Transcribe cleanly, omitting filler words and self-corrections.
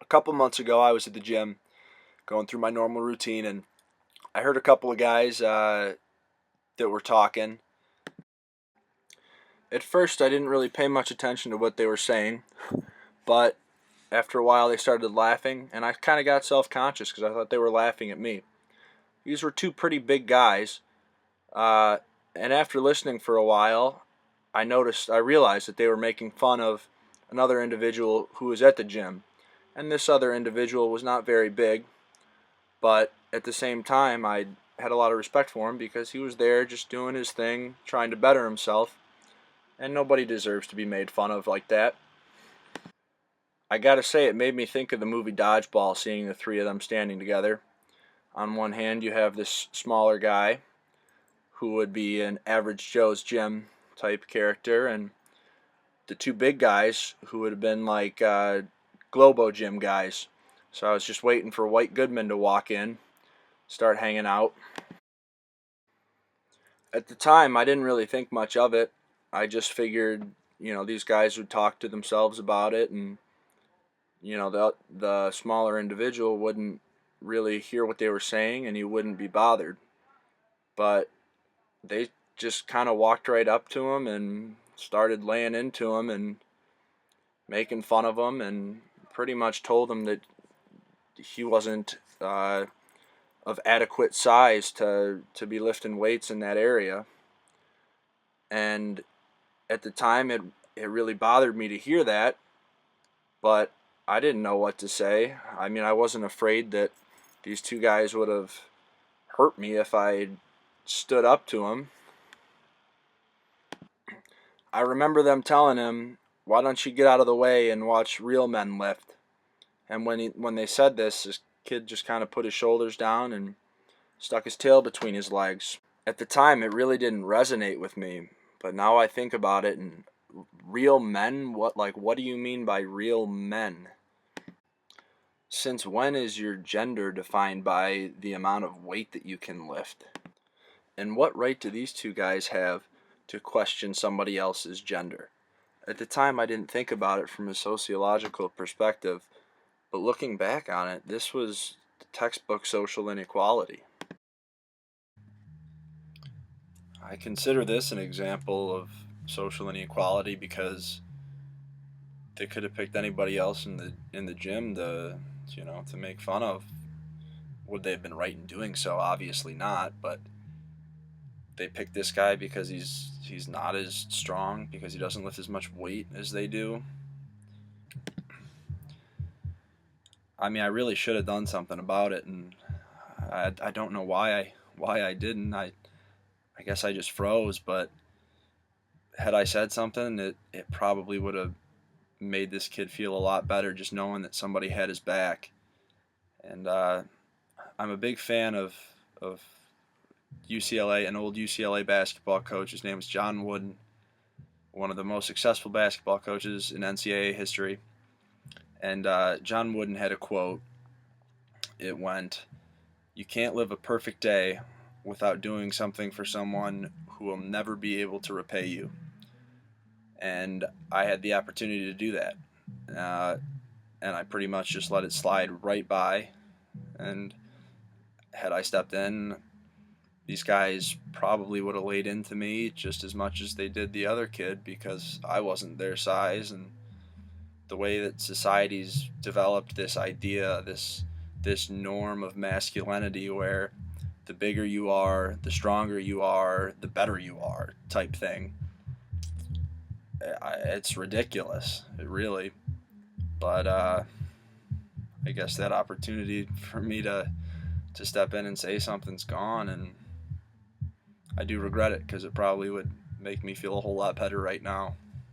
A couple months ago, I was at the gym going through my normal routine, and I heard a couple of guys that were talking. At first, I didn't really pay much attention to what they were saying, but after a while, they started laughing, and I kind of got self-conscious because I thought they were laughing at me. These were two pretty big guys, uh, and after listening for a while, I realized that they were making fun of another individual who was at the gym, and this other individual was not very big, but at the same time, I had a lot of respect for him because he was there just doing his thing, trying to better himself, and nobody deserves to be made fun of like that. I gotta say, it made me think of the movie Dodgeball, seeing the three of them standing together. On one hand, you have this smaller guy who would be an average Joe's gym type character, and the two big guys who would have been like Globo gym guys. So I was just waiting for White Goodman to walk in, start hanging out. At the time, I didn't really think much of it. I just figured, these guys would talk to themselves about it, and the smaller individual wouldn't really hear what they were saying, and he wouldn't be bothered. But they just kind of walked right up to him and started laying into him and making fun of him, and pretty much told him that he wasn't of adequate size to be lifting weights in that area. And at the time, it really bothered me to hear that, but I didn't know what to say. I mean, I wasn't afraid that these two guys would have hurt me if I stood up to them. I remember them telling him, "Why don't you get out of the way and watch real men lift?" And when they said this kid just kind of put his shoulders down and stuck his tail between his legs. At the time, it really didn't resonate with me, but now I think about it, and real men, what do you mean by real men? Since when is your gender defined by the amount of weight that you can lift? And what right do these two guys have to question somebody else's gender? At the time, I didn't think about it from a sociological perspective, but looking back on it, this was textbook social inequality. I consider this an example of social inequality because they could have picked anybody else in the gym to make fun of. Would they have been right in doing so? Obviously not, but they picked this guy because he's not as strong, because he doesn't lift as much weight as they do. I mean, I really should have done something about it, and I don't know why I didn't. I guess I just froze, but had I said something, it probably would have made this kid feel a lot better, just knowing that somebody had his back. And I'm a big fan of UCLA, an old UCLA basketball coach. His name is John Wooden, one of the most successful basketball coaches in NCAA history. And John Wooden had a quote. It went, "You can't live a perfect day without doing something for someone who will never be able to repay you." And I had the opportunity to do that. Uh, and I pretty much just let it slide right by. And had I stepped in, these guys probably would have laid into me just as much as they did the other kid, because I wasn't their size. And the way that society's developed this idea, this norm of masculinity, where the bigger you are, the stronger you are, the better you are, type thing. It's ridiculous, it really. But I guess that opportunity for me to step in and say something's gone, and I do regret it because it probably would make me feel a whole lot better right now.